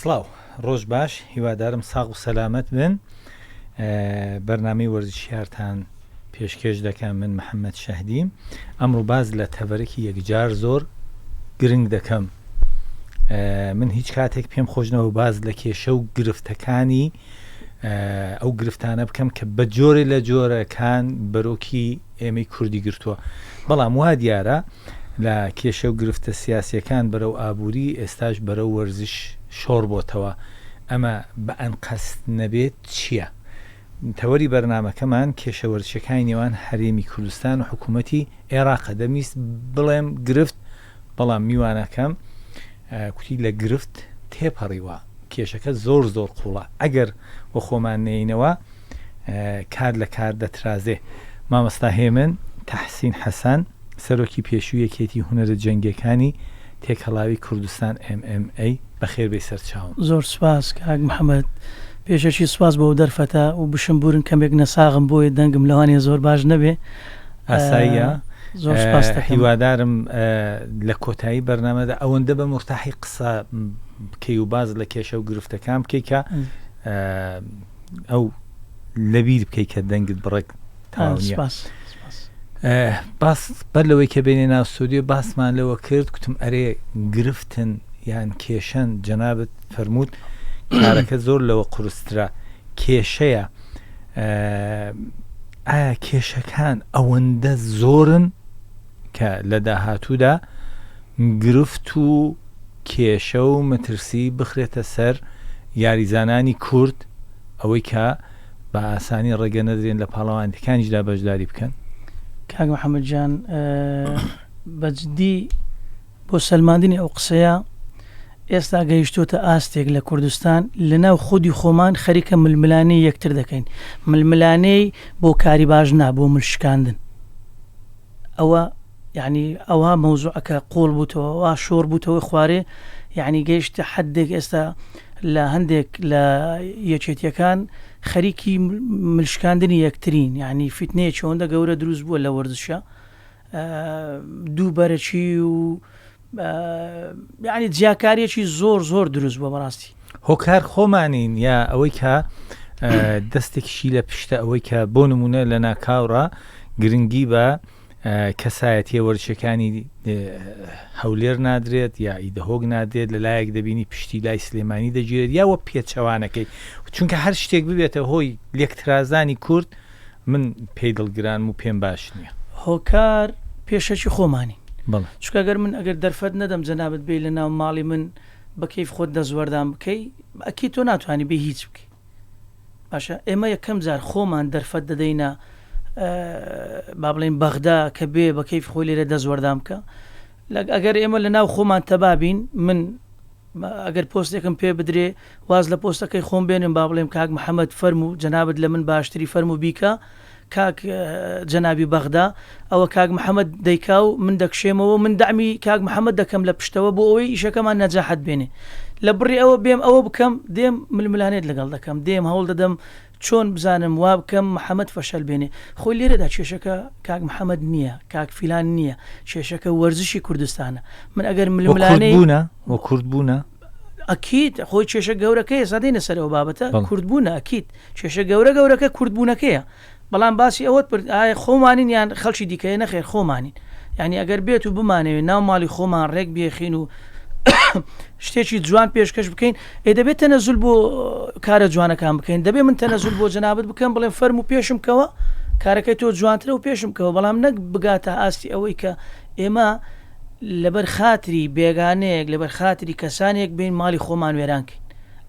سڵاو ڕۆژ باش هیوادارم ساغ و سەلامەت بن. بەرنامەی وەرزشیارتان پێشکەش دەکەم. من محەممەد شەهدیم. ئەمڕۆ باز لە تەبەرەکی یەکجار زۆر گرنگ دەکەم. من هیچ کاتێک پێم خۆشنەوە باز لە کێشە و گرفتەکانی ئەو گرفتانە بکەم کە بە جۆرێ لە جۆرەکان بەرۆکی ئێمەی کوردی گرتووە. بەڵام وا دیارە لە کێشە و گرفتە سیاسیەکان بەرەو ئابووری ئێستاش بەرەو وەرزش شۆڕ بۆتەوە. ئەمە بە ئەن قەست نەبێت چییە؟ تەوەری بەرنامەکەمان کێشە وەرزشەکانی نێوان هەرێمی کوردستان و حکوومەتی عێراقە. دەمیست بڵێم گرفت، بەڵام میوانەکەم کوتی لە گرفت تێپەڕیوە. کێشەکە زۆر قوڵە. ئەگەر بۆ خۆمان نێینەوە کار لە کار دەترازێ. مامەستا هێمن تەحسین حەسەن سەرۆکی پێشووی یەکێتی هونەرە جەنگیەکانی تێکەڵاوی کوردستان MMA بەخێر بێ سەرچاوم. زۆر سپاس کاک محەممەد. پێشەکی سپاس بۆ دەرفەتە و بشم بورن کەمێک نەساغم بۆی دەنگم لەوانێ زۆر باش نەبێ. ئاساییە. زۆر سپاس هیوادارم لە کۆتایی بەرنامەدا ئەوەندە بە مرتاحی قسە بکەی و باز لە کێشە و گرفتەکان بکەیکە ئەو لەبیر بکەی کە دەنگت بڕێک تاوانیە. باس بەر لەوەی کە بینێ ناو ستۆدیۆ باسمان لەوە کرد، کوتم ئەرێ گرفتن یان کێشەن جەنابەت فەرمووت کارەکە زۆر لەوە قورسترە. کێشەیە. ئایا کێشەکان ئەوەندە زۆرن کە لە داهاتوودا گرفت و کێشە و مەترسی بخرێتە سەر یاریزانانی کورد ئەوەی کە بە ئاسانی ڕێگە نەدرێن لە پاڵەوانیەکانیشدا بەشداری بکەن؟ کاک محەممەد جان بەجددی بۆ سەلماندنی ئەو قسەیە ئێستا گەیشتۆتە ئاستێک لە کوردستان لە ناو خودی خۆمان خەریکە ململانەی یەکتر دەکەین. ململانەی بۆ کاری باش نا بۆ ملشکاندن. ئەوە یعنی ئەوە مەوزوعەکە قۆڵ بووتەوە وا شۆڕ بووتەوە خوارێ. یعنی گەیشتە حدێک ئێستا لە هەندێک لە یەکێتیەکان خەریکی ملشکاندنی یەکترین. یعنی فیتنەیە چۆندە گەورە دروست بووە لە وەرزشە دوو بەرەچی و یعنی جیاکاریەکی زۆر دروست بووە. بەڕاستی هۆکار خۆمانین یا ئەوەی کە دەستێکیشی لە پشتە ئەوەی کە بۆ نمونە لە ناکاوڕە گرنگی بە کەسایەتیە وەرزشەکانی هەولێر نادرێت یا ئیدەهۆک نادرێت لە لایەک دەبینی پشتی لای سلێمانی دەگیرێت یاوە پێچەوانەکەی. چونکە هەر شتێک ببێتە هۆی لێکترازانی کورد من پێی دڵگرانم و پێم باش نییە. هۆکار پێشەکی خۆمانی. چونکە ئەگەر من ئەگەر دەرفەت نەدەم جەنابەت بێ لە ناو ماڵی من بە کەیف خۆت دەزوەردان بکەی ئەکی تۆ ناتوانانی بێ هیچ بکەی. باشە ئێمە یەکەم جار خۆمان دەرفەت دەدەینە با بڵێن بەغدا کە بێ بە کەیف خۆی لێرە دەزوەردان بکە. ئەگەر ئێمە لە ناو خۆمان تەبابین من ئەگەر پۆستێکم پێ بدرێ واز لە پۆستەکەی خۆم بێنم با بڵێم کاک محەممەد فەرموو جەنابەت لە من باشتری فەرموو بیکە کاک جەنابی بەغدا ئەوە کاک محەممەد دەیکا و من دەکشێمەوە من دامی کاک محەممەد دەکەم لە پشتەوە بۆ ئەوەی ئیشەکەمان نەجاحەت بێنێ. لە بڕی ئەوە بێم ئەوە بکەم دێم ململانێت لەگەڵ دەکەم دێم هەوڵ دەدەم چۆن بزانم وا بکەم محەممەد فەشەل بێنێ. خۆی لێرەدا کێشەکە کاک محەممەد نییە کاک فیلان نییە کێشەکە وەرزشی کوردستانە. من ئەگەر ململانەی وە کورد بوونە ئەکیت خۆی کێشە گەورەکەی سادەینە سەرەوە بابەتە کوردبوونە ئەکیت کێشە گەورەکە کوردبوونەکەیە. بەڵام باسی ئەوەت ئایا خۆمانین یان خەڵکی دیکەیە نەخێر خۆمانین. یعنی ئەگەر بێت و بمانەوێت ناو ماڵی خۆمان ڕێک بێخین و شتێکی جوان پێشکەش بکەین دەبێت تەنەزول بۆ کارە جوانەکان بکەین. دەبێت من تەنەزول بۆ جەنابەت بکەم بڵێم فەرم و پێشم کەوە کارەکەی تۆ جوانترە و پێشم کەوە. بەڵام نەک بگاتە ئاستی ئەوەی کە ئێمە لەبەر خاتری بێگانەیەک لەبەر خاتری کەسانێک بین ماڵی خۆمان وێرانکەین.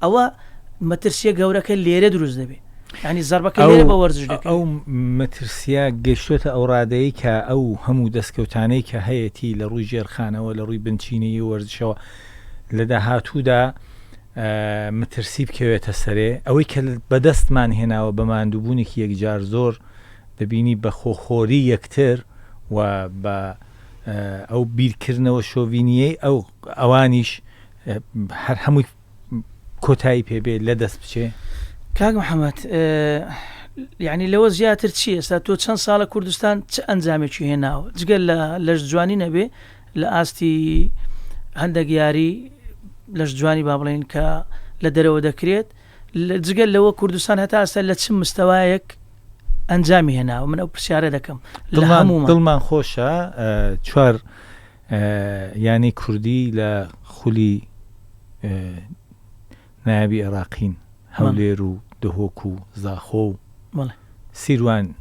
ئەوە مەترسیە گەورەکە لێرە دروست دەبێت. ینی زەربەکە لێرە بە وەرزش دەکەن. ئەو مەترسیە گەشتێتە ئەو ڕادەیە کە ئەو هەموو دەستکەوتانەی کە هەیەی لە ڕووی ژێرخانەوە لە ڕووی بنچینەی وەرزشەوە لە داهاتوودا مەترسی بکەوێتە سەرێ. ئەوەی کە بەدەستمان هێناوە بە ماندووبوونێکی یەکجار زۆر دەبینی بە خۆخۆری یەکتر و بە ئەو بیرکردنەوە شۆڤینیەی ئەوانیش هەر هەمووی کۆتایی پێبێت لە دەست بچێ. کاک محەممەد یعنی لەوە زیاتر چی ئێستا تۆ چەند ساڵە کوردستان چ ئەنجامێکی هێناوە جگەل لەش جوانی نەبێ لە ئاستی هەندێک یاری لەش جوانی با بڵێن کە لە دەرەوە دەکرێت جگەل لەوە کوردستان هەتا ئێستا لە چ مستەوایەک ئەنجامی هێناوە من ئەو پرسیارە دەکەم لە هەمومان دڵمان خۆشە چوار یانی کوردی لە خولی نایابی عێراقین هەولێر و دهۆک و زاخۆ و سیروان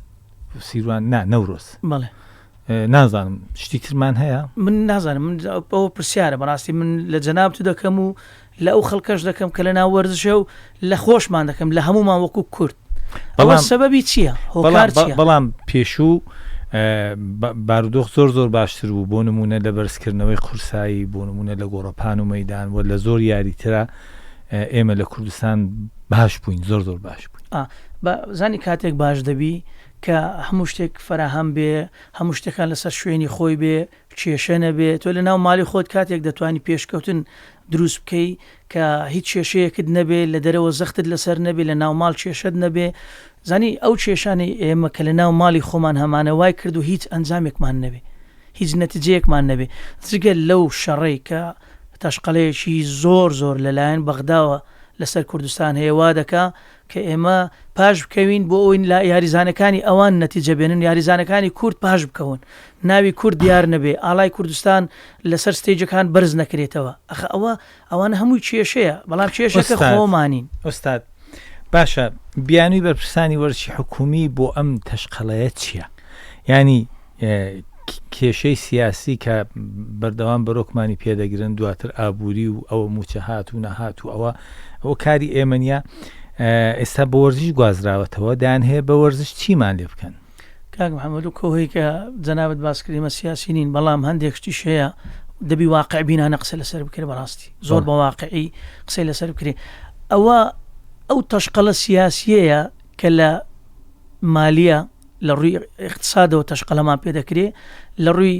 نەورۆز نازانم شتی ترمان هەیە من نازانم من ئەوە پرسیارە بەڕاستی من لە جەناب تو دەکەم و لە ئەو خەڵکەش دەکەم کە لە ناو وەرزشە و لە خۆشمان دەکەم لە هەمومان وەکو کورد ئەوە سەبەبی چییە هۆکار چییە؟ بەڵام پێشوو بارودۆخ زۆر باشتر بوو بۆ نمونە لە بەرزکردنەوەی قورسایی بۆ نمونە لە گۆڕەپان و مەیدان و لە زۆر یاریترە ئێمە لە کوردستان باش بووین زۆر باش بووین زانی کاتێک باش دەبی کە هەموو شتێک فراهەم بێ هەموو شتەکان لەسەر شوێنی خۆی بێ کێشە نەبێ تۆ لە ناو ماڵی خۆت کاتێک دەتوانی پێشکەوتن دروست بکەی کە هیچ کێشەیەکت نەبێ لە دەرەوە زەختت لەسەر نەبێ لە ناو ماڵ کێشەت نەبێ زانی ئەو کێشانی ئێمە کە لە ناو ماڵی خۆمان هەمانە وای کرد و هیچ ئەنجامێکمان نەبێ هیچ نەتیجەیەکمان نەبێ جگەل لەو شەڕەی کە تەشقەڵەیەکی زۆر لەلایەن بەغداوە لەسەر کوردستان هەیە وا دەکا کە ئێمە پاش بکەوین بۆ ئەوین لە یاریزانەکانی ئەوان نەتیجە بێنن یاریزانەکانی کورد پاش بکەون ناوی کورد دیار نەبێ ئاڵای کوردستان لەسەر ستێجەکان بەرز نەکرێتەوە ئەوانە هەمووی کێشەیە بەڵام کێشەکە خۆمانین ئۆستاد باشە بیانووی بەرپرسانی وەرزشی حکومی بۆ ئەم تەشقەڵەیە چییە؟ ینی کێشەی سیاسی کە بەردەوام بەرۆکمانی پێدەگرن دواتر ئابووری و ئەوە موچە هات و نەهات و ئەوە کاری ئێمەنیە ئێستا بە وەرزش گوازراوەتەوە دایان هەیە بە وەرزش چیمان لێ بکەن؟ کاک محەممەد و کۆهەی کە جەنابەت باسکردیمە سیاسی نین بەڵام هەندێک شتیش هەیە دەبی واقع بینانە قسە لەسەر بکرێ بەڕاستی زۆر بە واقعی قسەی لەسەر بکرێ ئەو تەشقەڵە سیاسیەیە کە لە مالیە لە ڕووی اقتصادەوە تەشقەڵەمان پێدەکرێ لە ڕووی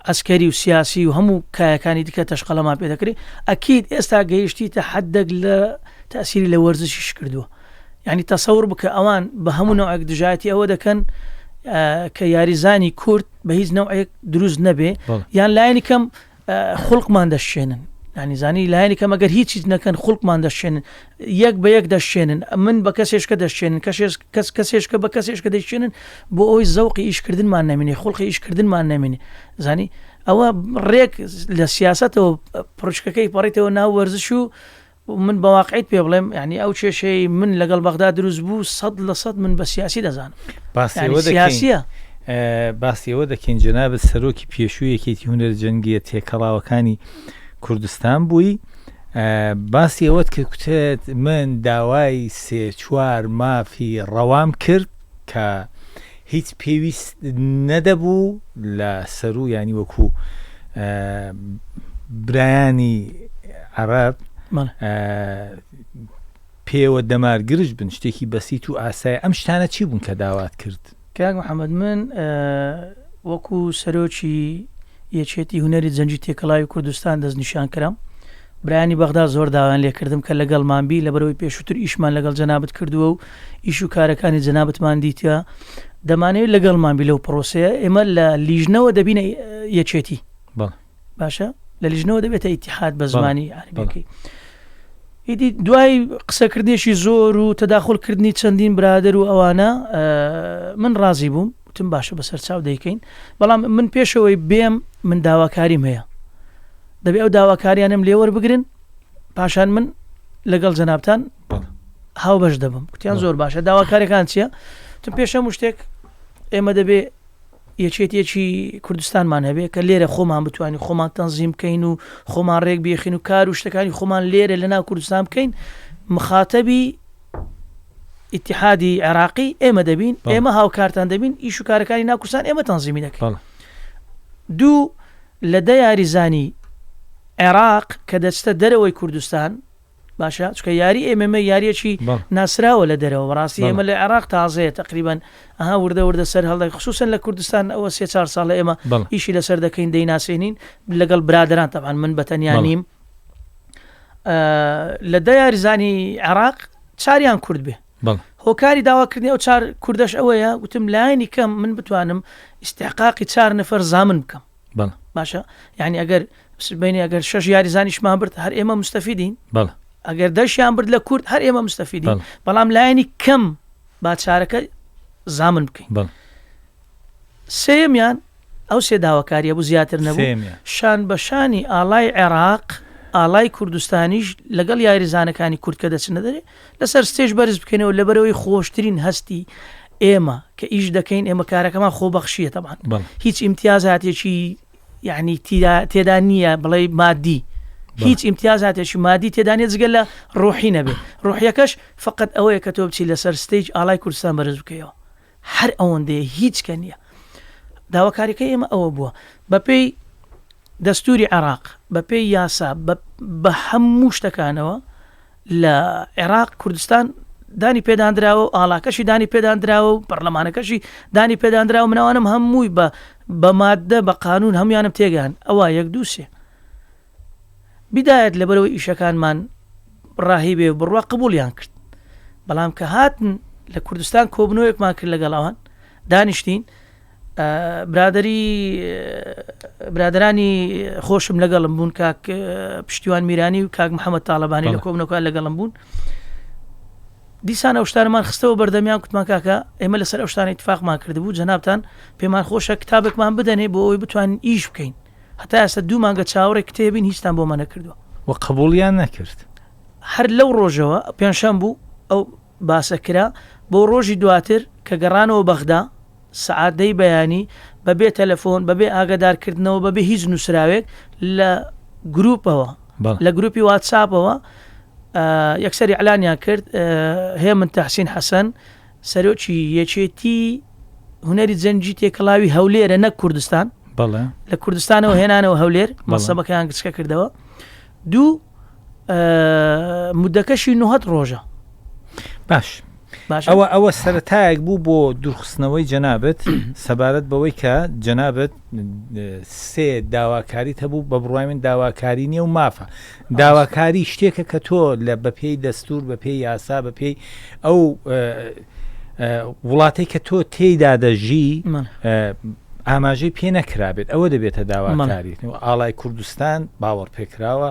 ئەسکەری و سیاسی و هەموو کایەکانی دیکە تەشقەڵەمان پێدەکرێ ئەکید ئێستا گەیشتیتە حەدێک لە تەسیری لە وەرزشیش کردووە یعنی تەسەور بکە ئەوان بە هەموو نەوەک دژایەتی ئەوە دەکەن کە یاریزانی کورد بە هیچ نەوەیەک دروست نەبێ یان لایەنی کەم خوڵقمان دەشێنن ینی زانی لایەنی کەم ئەگەر هیچیت نەکەن خوڵقمان دەشێنن یەک بە یەک دەشێنن من بە کەسێشکە دەشێنن کەسێشکە بە کەسێشکە دەشێنن بۆ ئەوی زەوقی ئیشکردنمان نەمێنێ خوڵقی ئیشکردنمان نەمێنێ زانی ئەوە ڕێک لە سیاسەتەوە پڕچکەکەی پەڕێتەوە ناو وەرزش و من بەواقعیت پێ بڵێم ینی ئەو کێشەی من لەگەڵ بەغدا دروست بوو 100% من بە سیاسی دەزانم سیاسیە باسیەوە دەکەین جەنابەت سەرۆکی پێشووی یەکێتی هونەر جەنگیە تێکەڵاوەکانی کوردستان بووی باسی ئەوەت کە کوتێت من داوای 3-4 مافی ڕەوام کرد کە هیچ پێویست نەدەبوو لە سەرو ینی وەکو برایانی عەرەب پێوە دەمارگرش بن شتێکی بەسیت و ئاسای ئەم شتانە چی بوون کە داوات کرد؟ کاک محەممەد من وەکو سەرۆکی یەکێتی هونەری جەنگی تێکەڵاوی کوردستان دەستنیشان کرام برایانی بەغدا زۆر داوایان لێکردم کە لەگەڵمان بی لەبەرەوەی پێشووتر ئیشمان لەگەڵ جەنابەت کردووە و ئیش و کارەکانی جەنابەتمان دیتە دەمانەوێت لەگەڵمان بی لەو پرۆسەیە ئێمە لە لیژنەوە دەبینە یەکێتی باشە لە لیژنەوە دەبێتە ئیتیحاد بە زمانی عەربیەکەی ئیدی دوای قسەکردێکی زۆر و تەداخڵکردنی چەندین برادر و ئەوانە من ڕازی بووم وتم باشە بەسەر چاو دەیکەین بەڵام من پێشەوەی بێم من داواکاریم هەیە دەبێ ئەو داواکاریانم لێوەربگرن پاشان من لەگەڵ جەنابتان هاو بەش دەبم کوتیان زۆر باشە داواکاریەکان چییە؟ تم پێشە شتێک ئێمە دەبێ یەکێتێکی کوردستانمان هەبێ کە لێرە خۆمان بتوانین خۆمان تەنزیم بکەین و خۆمان ڕێک بێخین و کار و شتەکانی خۆمان لێرە لە ناو کوردستان بکەین مخاتەبی ئیتیحادی عێراقی ئێمە دەبین ئێمە هاوکارتان دەبین ئیش و کارەکانی ناو کوردستان ئێمە تەنزیمی دەکەین دوو لە دە یاریزانی عێراق کە دەچتە دەرەوەی کوردستان باشە چکە یاری ئێمە یاریەکی ناسراوە لە دەرەوە ڕاستی ئێمە لە عێراق تازەیە تقریبان وردە سەر هەڵدای خصوصن لە کوردستان ئەوە 3-4 ساڵە ئێمە ئیشی لەسەر دەکەین دەیناسێنین لەگەڵ برادران تەبعاً من بەتەنیا نیم لە دە یاریزانی عێراق 4یان کورد بێ هۆکاری داواکردنی ئەو 4 کوردەش ئەوەیە وتم لایەنی کەم من بتوانم ئیستحقاقی 4 نەفەر زامن بکەم باشە یعنی ئەگەر بینی ئەگەر 6 یاریزانیشمان برد هەر ئێمە مستەفیدین ئەگەر 10 برد لە کورد هەر ئێمە مستەفیدین بەڵام لایەنی کەم با چارەکە زامن بکەین سێمیان ئەو سێ داواکاریە بوو زیاتر نەبوو شان بەشانی ئاڵای عێراق ئاڵای کوردستانیش لەگەڵ یاریزانەکانی کورد کە دەچنە دەرێ لەسەر ستێژ بەرز بکەنەوە لەبەرەوەی خۆشترین هەستی ئێمە کە ئیش دەکەین ئێمە کارەکەمان خۆبەخشیە تەمان هیچ ئیمتیازاتێکی یعنی تێدا نییە بڵێ مادی هیچ ئیمتیازاتێکی مادی تێدا نیە جگەل لە ڕۆحی نەبێ ڕۆحیەکەش فقط ئەوەیە کە تۆ بچی لەسەر ستێج ئاڵای کوردستان بەرز بکەیەوە هەر ئەوەندەیە هیچ کە نییە داواکاریەکە ئێمە ئەوە بووە بەپێی دەستوری عێراق بەپێی یاسا بە هەموو شتەکانەوە لە عێراق کوردستان دانی پێدانراوە و ئاڵاکەشی دانی پێدانراوە و پەرلەمانەکەشی دانی پێدانراوە منەوانم هەمووی بە مادە بە قانون هەمویانم تێگەیان ئەوە 1-2-3 بیدایەت لەبەرەوەی ئیشەکانمان ڕاهی بێ بڕوا قبولیان کرد بەڵام کە هاتن لە کوردستان کۆبنەوەیەکمان کرد لەگەڵ ئەوان دانیشتین برادرانی خۆشم لەگەڵم بوون کاک پشتیوان میرانی و کاک محەممەد تاڵەبانی لە کۆبنەوەکان لەگەڵم بوون دیسان ئەو شتانمان خستەوە بەردەمیان کوتمان کاکە ئێمە لەسەر ئەو شتانی اتفاقمان کردبوو جەنابتان پێمان خۆشە کتابێکمان بدەنێ بۆ ئەوی بتوانین ئیش بکەین هەتا ئێستا 2 مانگە چاوەڕێک کتێبین هیچتان بۆمان نەکردووە و قبولیان نەکرد هەر لەو ڕۆژەوە پێنجشەم بوو ئەو باسە کرا بۆ ڕۆژی دواتر کە گەڕانەوە بەغدا سعادەی بەیانی بەبێ تەلەفۆن بەبێ ئاگادارکردنەوە بەبێ هیچ نووسراوێک لە گروپەوە لە گروپی واتساپەوە یەکسەری ئەعلانیان کرد هێمن تەحسین حەسەن سەرۆکی یەکێتی هونەری جەنگی تێکەڵاوی هەولێرە نەک کوردستان لە کوردستانەوە هێنانەوە هەولێر مەسەبەکەیان گچکە کردەوە 2 مودەکەشی 9 ڕۆژە باش ئەوە سەرەتایەک بوو بۆ دوورخستنەوەی جەنابەت سەبارەت بەوەی کە جەنابەت 3 داواکاریت هەبوو بە بڕوای من داواکاری نییە و مافە داواکاری شتێکە کە تۆ لە بەپێی دەستور بەپێی یاسا بەپێی ئەو وڵاتی کە تۆ تێیدا دەژی ئاماژەی پێ نەکرابێت ئەوە دەبێتە داواکاری ئاڵای کوردستان باوەڕ پێکراوە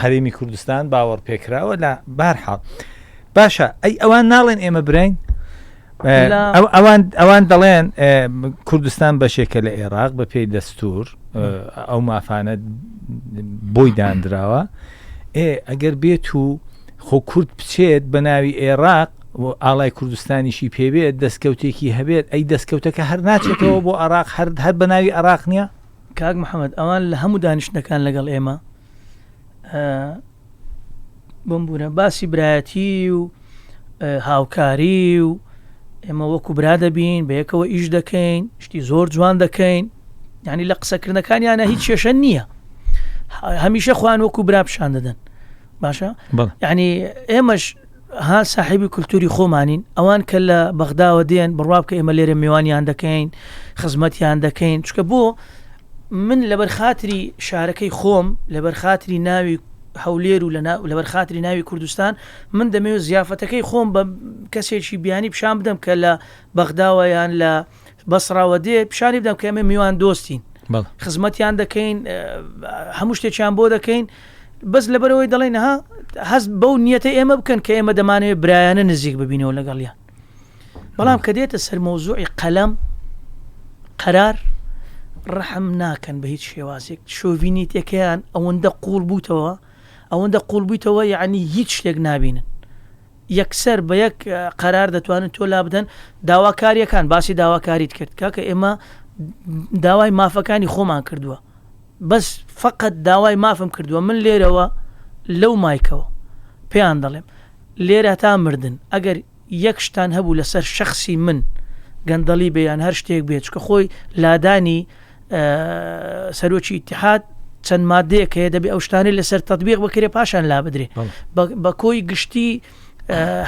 هەرێمی کوردستان باوەڕ پێکراوە لە بارحاڵ باشە ئەی ئەوان ناڵێن ئێمە برین ئەوان دەڵێن کوردستان بەشێکە لە عێراق بە پێی دەستور ئەو مافانە بۆی دانراوە ئەگەر بێت و خۆ کورد بچێت بە ناوی عێراق ئاڵای کوردستانیشی پێبێت دەستکەوتێکی هەبێت ئەی دەستکەوتەکە هەر ناچێتەوە بۆ عێراق هەر بە ناوی عێراق نییە کاک محەممەد ئەوان لە هەموو دانیشتەکان لەگەڵ ئێمە بم بوونە باسی برایەتی و هاوکاری و ئێمە وەکو برا دەبین بە یەکەوە ئیش دەکەین شتی زۆر جوان دەکەین یعنی لە قسەکردنەکانیانە هیچ کێشە نییە هەمیشە خوان وەکو برا پیشان دەدەن باشە یعنی ئێمەش ها ساحیبی کولتوری خۆمانین ئەوان کە لە بەغداوە دێن بڕوا بکە ئێمە لێرە میوانیان دەکەین خزمەتیان دەکەین چکە بۆ من لەبەر خاتری شارەکەی خۆم لەبەر خاتری ناوی هەولێر و لەبەر خاتری ناوی کوردستان من دەمەوێت زیافەتەکەی خۆم بە کەسێکی بیانی پیشان بدەم کە لە بەغداوەیان لە بەسڕاوە دێ پیشانی بدەم کە ئێمە میوان دۆستین خزمەتیان دەکەین هەموو شتێکیان بۆ دەکەین بەس لەبەرەوەی دەڵێن ها هەست بەو نیەتەی ئێمە بکەن کە ئێمە دەمانەوێت برایانە نزیک ببینەوە لەگەڵیان بەڵام کە دێتە سەر مەوزوعی قەلەم قەرار ڕەحم ناکەن بە هیچ شێوازێک شۆڤینیتەکەیان ئەوەندە قوڵ بوویتەوە یعنی هیچ شتێک نابینن یەکسەر بە یەک قەرار دەتوانن تۆ لا بدەن داواکاریەکان باسی داواکاریت کرد کاکە ئێمە داوای مافەکانی خۆمان کردووە بەس فقط داوای مافم کردووە من لێرەوە لەو مایکەوە پێیان دەڵێم لێرە تا مردن ئەگەر یەک شتان هەبوو لەسەر شخصی من گەندەڵی بێیان هەر شتێک بێت کە خۆی لادانی سەرۆکی ئیتیحاد چەند مادەیە کە دەبێ ئەو شتانەی لەسەر تەطبیق بکرێ پاشان لا بدرێ بە کۆی گشتی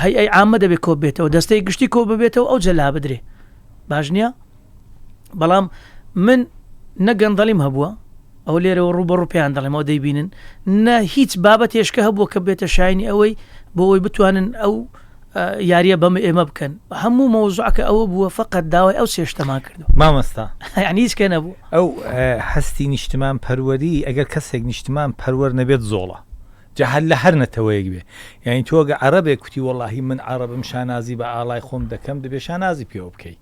هەیئەی عامە دەبێت کۆ بێتەوە دەستەی گشتی کۆ ببێتەوە ئەو جە لا بدرێ باش نییە بەڵام من نە گەندەڵیم هەبووە ئەو لێرەوە ڕوبەڕوو پێیان دەڵێم ئەو دەیبینن نە هیچ بابەت هێشکە هەبووە کە بێتە شاینی ئەوەی بۆ ئەوی بتوانن ئەو یاریە بەم ئێمە بکەن هەموو مەوزوعەکە ئەوە بووە فقط داوای ئەو سێشتەمان کردو مامۆستا یعنی هیچ کە نەبوو ئەو هەستی نیشتمان پەروەری ئەگەر کەسێک نیشتمان پەروەەر نەبێت زۆڵە جەهل لە هەر نەتەوەیەک بێ یعنی تۆگە عەرەبێک کوتی وەڵاهی من عەرەبم شانازی بە ئاڵای خۆم دەکەم دەبێ شانازی پێوە بکەی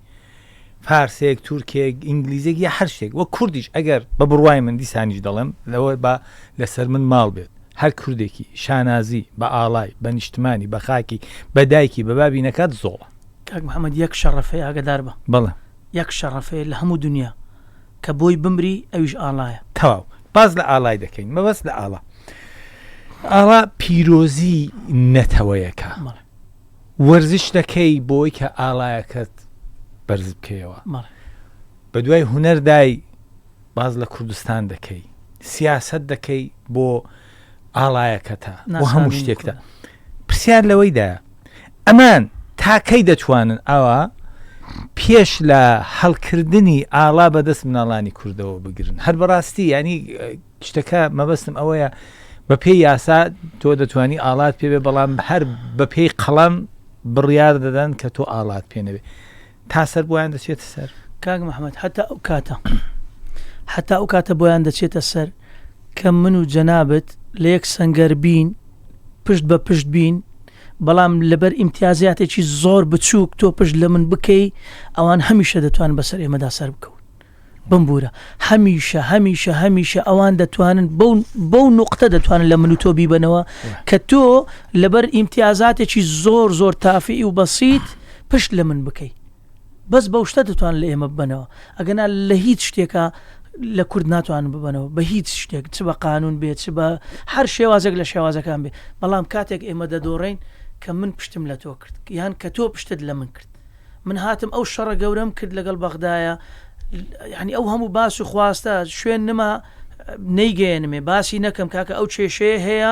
فارسێک تورکێک ئینگلیزێک یا هەر شتێک وە کوردیش ئەگەر بە بڕوای من دیسانیش دەڵێم لەوە بە لەسەر من ماڵ بێت هەر کوردێکی شانازی بە ئاڵای بە نیشتمانی بە خاکی بە دایکی بە بابی نەکات زۆڵە کاک محەممەد یەک شەڕەفەیە ئاگدار بە بەڵێ یەک شەڕەفەیە لە هەموو دنیا کە بۆی بمری ئەویش ئاڵایە تەواو باز لە ئاڵای دەکەین مەبەست لە ئاڵا پیرۆزی نەتەوەیەکە وەرزش دەکەی بۆی کە ئاڵایەکەت بەرز بکەیەوە بە دوای هونەردای باز لە کوردستان دەکەی سیاست دەکەی بۆ ئاڵایەکەتە بۆ هەموو شتێکتە پرسیار لەوەیدایە ئەمان تاکەی دەتوانن ئەوە پێش لە هەڵکردنی ئاڵا بەدەست مناڵانی کوردەوە بگرن هەر بەڕاستی ینی شتەکە مەبەستم ئەوەیە بە پێی یاسا تۆ دەتوانی ئاڵات پێ بێ بەڵام هەر بە پێی قەڵەم بڕیار دەدەن کە تۆ ئاڵات پێنەبێ تا سەر بۆیان دەچێتە سەر کاک محەممەد حتا ئەو کاتە بۆیان دەچێتە سەر کە من و جەنابەت لە یەک سەنگەر بین پشت بە پشت بین بەڵام لەبەر ئیمتیازاتێکی زۆر بچووک تۆ پشت لە من بکەی ئەوان هەمیشە دەتوانن بەسەر ئێمەدا سەر بکەون بمبورە هەمیشە ئەوان دەتوانن بەو نقطە دەتوانن لە من و تۆ بیبنەوە کە تۆ لەبەر ئیمتیازاتێکی زۆر تافی و بەسیط پشت لە من بکەی بەس بەو شتە دەتوان لە ئێمە ببنەوە ئەگەنا لە هیچ شتێکە لە کورد ناتوانن ببنەوە بە هیچ شتێک چ بە قانون بێت چ بە هەر شێوازێک لە شێوازەکان بێت بەڵام کاتێک ئێمە دەدۆڕین کە من پشتم لە تۆ کرد یان کە تۆ پشتت لە من کرد من هاتم ئەو شەڕە گەورەم کرد لەگەڵ بەغدایە یعنی ئەو هەموو باس و خواستە شوێن نما نەیگەێنمێ باسی نەکەم کاکە ئەو کێشەیە هەیە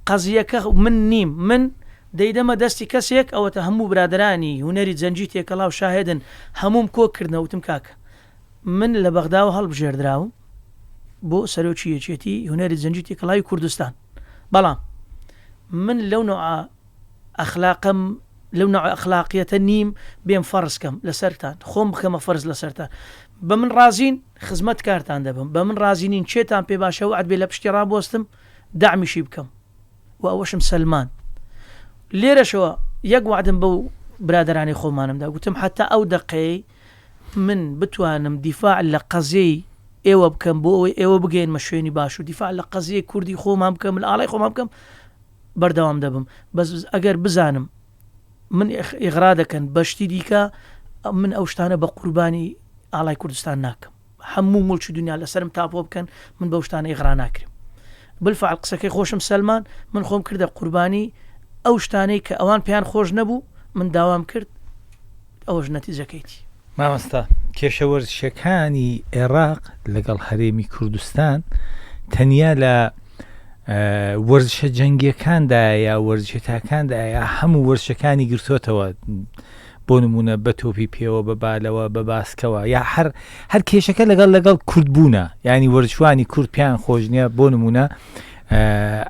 قەزیەکە من نیم من دەیدەمە دەستی کەسێک ئەوەتە هەموو برادرانی هوەری جەنجی تێکەڵاو شاهێدن هەموم کۆ کردنەوتم کاکە من لە بەغداوە هەڵبژێردراوم بۆ سەرۆکی یەکێتی هوەری جەنجی تێکەڵاوی کوردستان بەڵام من لەو نوع ئەخلاقم لەو نوع ئەخلاقیەتە نیم بێم فەرزکەم لەسەرتان خۆم بخەمە فەرز لەسەرتان بە من رازین خزمەت کارتان دەبم بە من رازینین چێتان پێ باشەوە عەدبێ لە پشتی ڕابۆستم داعمیشی بکەم و ئەوەشم سەلمان لێرەشەوە یەک وعدم بەو برادرانی خۆمانمدا گوتم حتا ئەو دەقەی من بتوانم دیفاع لە قەزەی ئێوە بکەم بۆ ئەوەی ئێوە بگەینمە شوێنی باش و دیفاع لە قەزەی کوردی خۆمان بکەم لە ئاڵای خۆمان بکەم بەردەوام دەبم بەس ئەگەر بزانم من ئیغرا دەکەن بەشتی دیکە من ئەو شتانە بە قوربانی ئاڵای کوردستان ناکەم هەموو مڵکی دنیا لەسرم تاپۆ بکەن من بەو شتانە ئیغرا ناکرم بالفعل قسەکەی خۆشم سەلمان من خۆم کردە قوربانی ئەو شتانەی کە ئەوان پێیان خۆش نەبوو من داوام کرد ئەوەش نەتیجەکەیتی مامۆستا کێشەوەرزشەکانی عێراق لەگەڵ هەرێمی کوردستان تەنیا لە وەرزشە جەنگیەکاندا یا وەرزشەکاندا یا هەموو وەرزشەکانی گرتوتەوە بۆ نمونە بە تۆپی پێوە بە بالەوە بە باسکەوە یا هەر کێشەکە لەگەڵ کوردبوونە ینی وەرزشوانی کورد پیان خۆش نییە بۆ نمونە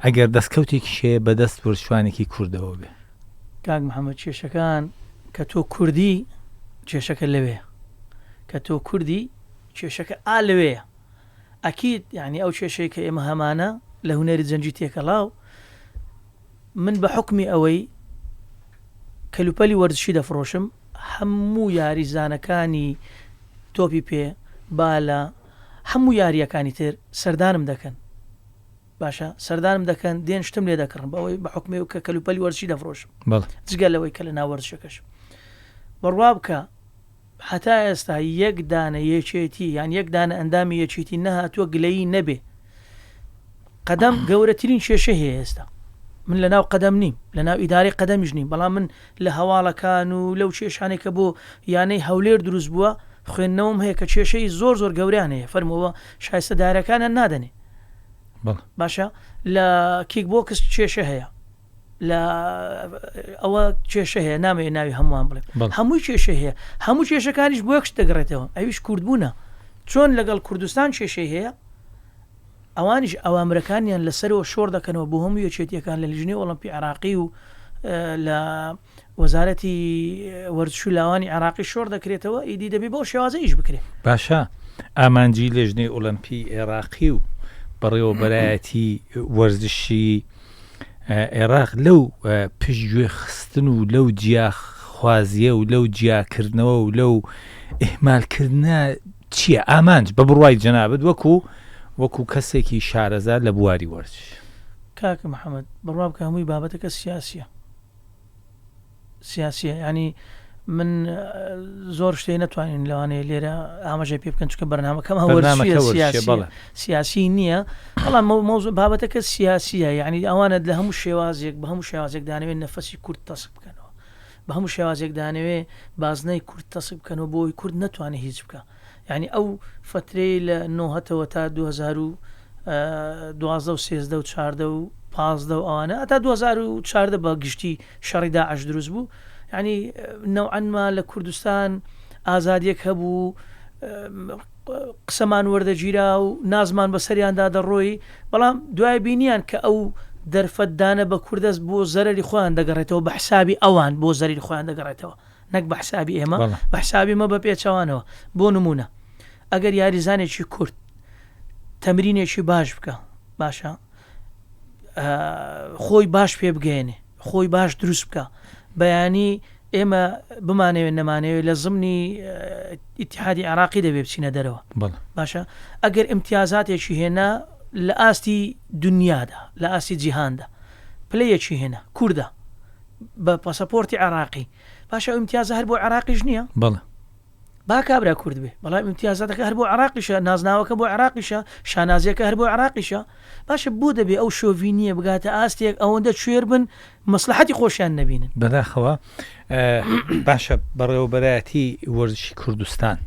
ئەگەر دەستکەوتێکی شێ بەدەست وەرزشوانێکی کوردەوە بێ کاک محەممەد کێشەکان کە تۆ کوردی کێشەکە لەوێ کە تۆ کوردی کێشەکە لەوەیە ئەکید یعنی ئەو کێشەی کە ئێمە هەمانە لە هوەری جەنجی تێکەڵاو من بە حکمی ئەوەی کەلوپەلی وەرزشی دەفرۆشم هەموو یاریزانەکانی تۆپی پێ بالە هەموو یاریەکانی تر سەردانم دەکەن باشە سەردانم دەکەن دێن شتم لێ دەکڕم بەوەی بە حکمی و کە کەلوپەلی وەرزشی دەفرۆشم جگە لەوەی کە لە ناوەرزشەکەشم بڕوا بکە حتا ئێستا یەک دانە یەکێتی یان یەک دانە ئەندامی یەکێتی نەهاتووە گلەیی نەبێ قەدەم گەورەترین کێشە هەیە ئێستا من لە ناو قەدەم نیم لە ناو ئیداری قەدەمیش نیم بەڵام من لە هەواڵەکان و لەو کێشانێک کە بۆ یانەی هەولێر دروست بووە خوێندنەوەم هەیە کە کێشەی زۆر گەوریان هەیە فەرمەوە شایستە دارەکانیان نادەنێ باشە لە کیک بۆکس کێشە هەیە لە ئەوە کێشە هەیە نامەیە ناوی هەمووان بڵێ هەمووی کێشە هەیە هەموو کێشەکانیش بۆ یەکش دەگڕێتەوە ئەویش کوردبوونە چۆن لەگەڵ کوردستان کێشەی هەیە ئەوانیش ئەوامرەکانیان لەسەرەوە شۆڕ دەکەنەوە بۆ هەموو یەکێتیەکان لە لیژنەی ئۆڵمپی عێراقی و لە وەزارەتی وەرزش و لاوانی عراقی شۆڕ دەکرێتەوە ئیدی دەبێ بۆ شێوازە ئیش بکرێ. باشە ئامانجی لێژنەی ئۆلمپی عێراقی و بەڕێوەبەرایەتی وەرزشی عێراق لەو پشتگوێ خستن و لەو جیاخوازیە و لەو جیاکردنەوە و لەو ئێحمالکردنە چییە؟ ئامانج بە بڕوای جەنابەت وەکو کەسێکی شارەزار لە بواری وەرزش. کاکە محەممەد بڕوا بکە هەمووی بابەتەکە سیاسیە ینی من زۆر شتێ ناتوانین لەوانەیە لێرە ئاماژە پێ بکەن چکە بەرنامەکەم سیاسی نییە بەڵام بابەتەکە سیاسیە یعنی ئەوانت لە هەموو شێوازێک بە هەموو شێوازێک دانەوێت نەفەسی کورد تەسک بکەنەوە بە هەموو شێوازێک دانەوێت بازنەی کورد تەسک بکەنەوە بۆی کورد ناتوانێت هیچ بکە. یعنی ئەو فترەی لە 90ەوە تا 2012 و 13 و 14 و 15 ئەوانە تا 2014 بە گشتی شەڕی داعش دروست بوو. ینی نەوعەنما لە کوردستان ئازادیەک هەبوو قسەمان وەردەگیرا و نازمان بەسەریاندا دەڕۆی بەڵام دوای بینیان کە ئەو دەرفەتدانە بە کوردەست بۆ زەرری خۆیان دەگەڕێتەوە بە حسابی ئەوان بۆ زەرری خۆیان دەگەڕێتەوە نەک بە حسابی ئێمە بە حسابی مە بە پێچەوانەوە. بۆ نمونە ئەگەر یاریزانێکی کورد تەمرینێکی باش بکە باشە خۆی باش پێ بگەێنێ خۆی باش دروست بکە بەیانی ئێمە بمانەوێت نەمانەوێت لە زمنی ئیتیحادی عراقی دەبێ بچینە دەرەوە باشە ئەگەر ئیمتیازاتێکی هێنا لە ئاستی دنیادا لە ئاستی جیهاندا پلەیەکی هێنا کووردە بە پاسەپۆرتی عراقی باشە ئیمتیازە هەر بۆ عراقیش نییە با کابرا کورد بێ بەڵام ئیمتیازاتەکە هەر بۆ عراقیشە نازناوەکە بۆ عراقیشە شانازیەکە هەر بۆ عراقیشە باشە بۆ دەبێ ئەو شۆڤینیە بگاتە ئاستێک ئەوەندە کوێر بن مەسلحەتی خۆشیان نەبینن. بەداخەوە باشە بەڕێوەبەرایەتی وەرزشی کوردستان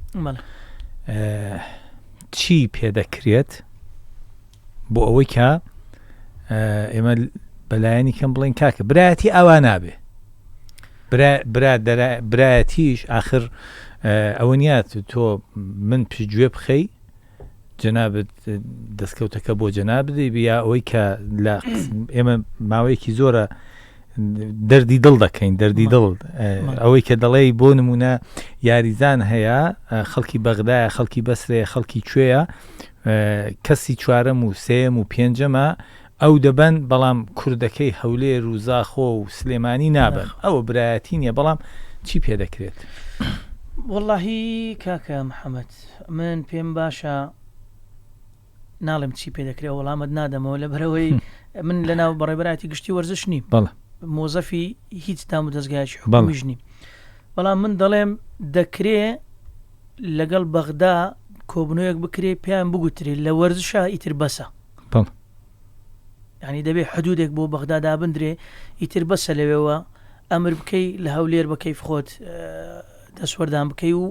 چی پێدەکرێت بۆ ئەوەی کە ئێمە بەلایەنی کەم بڵین کاکە برایەتی ئەوە نابێ برایەتیش آخر ئەوەنیات تۆ من پشتگوێ بخەی جەنابەت دەستکەوتەکە بۆ جەنابەت بیا ئەوەی کە لە ئێمە ماوەیەکی زۆرە دەردی دڵ دەکەین دەردی دڵ ئەوەی کە دەڵێ بۆ نمونە یاریزان هەیە خەڵکی بەغدایە خەڵکی بەسرەیە خەڵکی کوێیە کەسی چوارەم و سێم و پێنجەمە ئەو دەبەن بەڵام کوردەکەی هەولێر و زاخۆ و سلێمانی نابن ئەوە برایەتی نییە بەڵام چی پێ دەکرێت؟ واللهی کاکە محەممەد من پێم باشە ناڵم چی پێ دەکرێت وەڵامت نادەمەوە لە بەرەوەی من لە ناو بەڕێبەرایەتی گشتی وەرزش نیم مۆزەفی هیچ دام و دەستگایکی حکومیش نیم بەڵام من دەڵێم دەکرێت لەگەڵ بەغدا کۆبنەوەیەک بکرێ پێیان بگوترێت لە وەرزشە ئیتر بەسە ینی دەبێت حدودێک بۆ بەغدا دابدرێ ئیتر بەسە لەوێەوە ئەمر بکەی لە هەولێر بە کەیف خۆت دەسوەردان بکەی و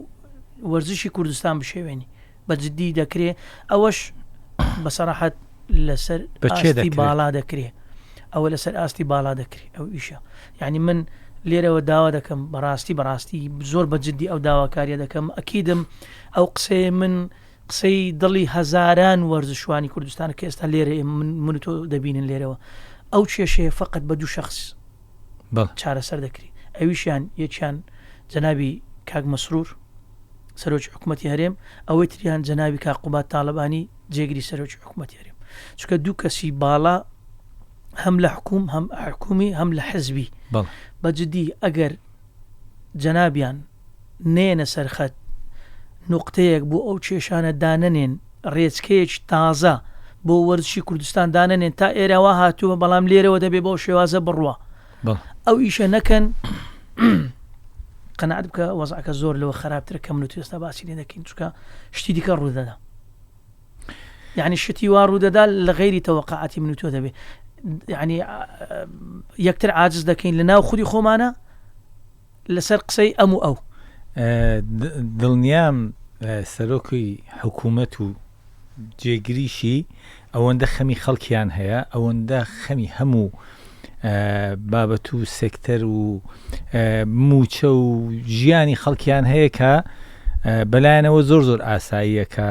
وەرزشی کوردستان بشێوێنی بەجددی دەکرێت ئەوەش بەسەراحەت لەسەر ئاستی باڵا دەکرێت ئەوە لەسەر ئاستی باڵا دەکرێت ئەو ئیشە یعنی من لێرەوە داوا دەکەم بەڕاستی زۆر بەجددی ئەو داواکاریە دەکەم ئەکیدم ئەو قسەی من قسەی دڵی هەزاران وەرزشوانی کوردستان کە ئێستا لێرە من تۆ دەبینن لێرەوە ئەو کێشەیە فقط بە دوو شەخص چارەسەر دەکری ئەویشیان یەکیان جەنابی کاک مەسرور سەرۆکی حکوومەتی هەرێم ئەوەی تریان جەنابی کاقوبات تاالبانی جێگری سەرۆکی حکوومەتی هەرێم چکە دوو کەسی باڵا هەم لە حکومی هەم لە حزبی بەجددی ئەگەر جەنابیان نێنە سەرخەت نقطەیەک بۆ ئەو کێشانە دانەنێن ڕێچکەیەکی تازە بۆ وەرزشی کوردستان دانەنێن تا ئێراوا هاتووە بەڵام لێرەوە دەبێ بۆ شێوازە بڕوە ئەو ئیشە نەکەن قەنەعەت بکە وەزعەکە زۆر لەوە خراپترە کە من و تو ئێستا باسی لێ دەکەین چکە شتی دیکە ڕوودەدا یعنی شتی وا ڕوودەدا لە غەیری تەوەقعاتی من و تۆ دەبێ یعنی یەکتر عاجز دەکەین لە ناو خودی خۆمانە لەسەر قسەی ئەم و ئەو دڵنیام سەرۆکی حکوومەت و جێگریشی ئەوەندە خەمی خەڵکیان هەیە ئەوەندە خەمی هەموو بابەت و سێکتەر و موچە و ژیانی خەڵکیان هەیە کە بەلایەنەوە زۆر ئاساییە کە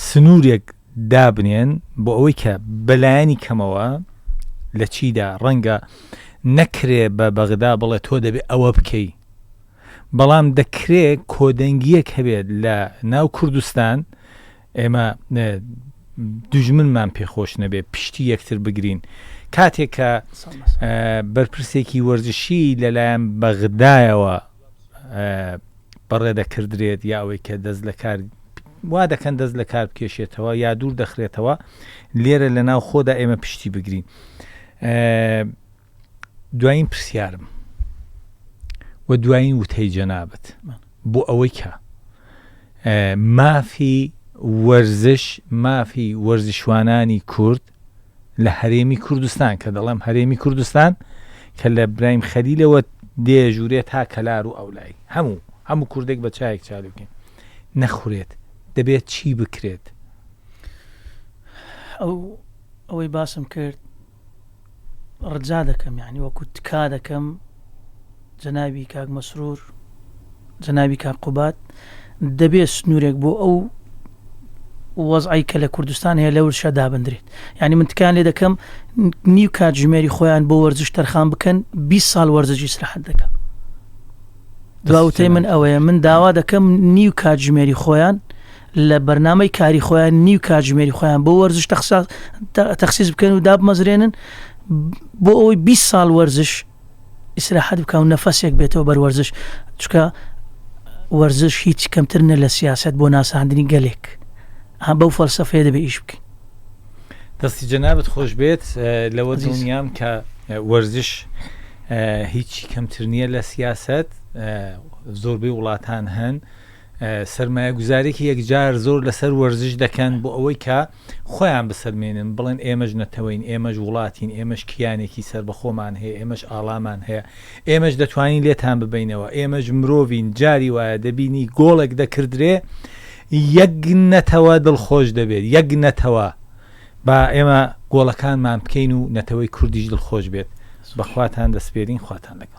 سنوورێک دابنێن بۆ ئەوەی کە بەلایەنی کەمەوە لە چیدا ڕەنگە نەکرێ بە بەغدا بڵێ تۆ دەبێت ئەوە بکەی بەڵام دەکرێت کۆدەنگیەک هەبێت لە ناو کوردستان ئێمە دوژمنمان پێخۆش نەبێت پشتی یەکتر بگرین کاتێک کە بەرپرسێکی وەرزشی لەلایەن بەغدایەوە بەڕێدەکردرێت یا ئەوەی کە دەست لە کار وا دەکەن دەست لە کار بکێشێتەوە یا دوور دەخرێتەوە لێرە لە ناو خۆدا ئێمە پشتی بگرین دوایین پرسیارم و دوایین وتەی جەنابەت بۆ ئەوەی کە مافی وەرزشوانانی کورد لە هەرێمی کوردستان کە دەڵێم هەرێمی کوردستان کە لە برایم خەلیلەوە دێژورێت تا کەلار و ئەولای هەموو کوردێک بە چایەک چالی بکەین نەخورێت دەبێت چی بکرێت ئەوەی باسم کرد ڕجا دەکەم یعنی وەکو تکا دەکەم جەنابی کاک مەسرور جەنابی کاک قوبات دەبێت سنوورێک بۆ ئەو وەزعی کە لە کوردستان هەیە لە ورشە دابندرێت یعنی من تکان لێ دەکەم نیو کاتژمێری خۆیان بۆ وەرزش تەرخان بکەن 20 ساڵ وەرزشی سرحەت دەکەن دواوتەی من ئەوەیە من داوا دەکەم نیو کاتژمێری خۆیان لە بەرنامەی کاری خۆیان نیو کاتژمێری خۆیان بۆ وەرزش تەخسیس بکەن و دابمەزرێنن بۆ ئەوەی 20 ساڵ وەرزش ئیسراحەت بکە و نەفەسێک بێتەوە بەروەرزش چکە وەرزش هیچ کەمترنە لە سیاست بۆ ناساندنی گەلێک بەو فەلسەفەیە دەبێ ئیش بکەین دەستی جەنابەت خۆش بێت لەوە دڵنیام کە وەرزش هیچی کەمتر نییە لە سیاست زۆربەی وڵاتان هەن سەرمایە گوزارێکی یەکجار زۆر لەسەر وەرزش دەکەن بۆ ئەوەی کە خۆیان بسەلمێنن بڵێن ئێمەش نەتەوەین ئێمەش وڵاتین ئێمەش کیانێکی سەر بەخۆمان هەیە ئێمەش ئاڵامان هەیە ئێمەش دەتوانین لێتان ببینەوە ئێمەش مرۆڤین جاری وایە دەبینی گۆڵێک دەکردرێ یەک نەتەوە دڵخۆش دەبێت یەک نەتەوە با ئێمە گۆڵەکانمان بکەین و نەتەوەی کوردیش دڵخۆش بێت بەخواتان دەسپێرین خواتان لەگەڵ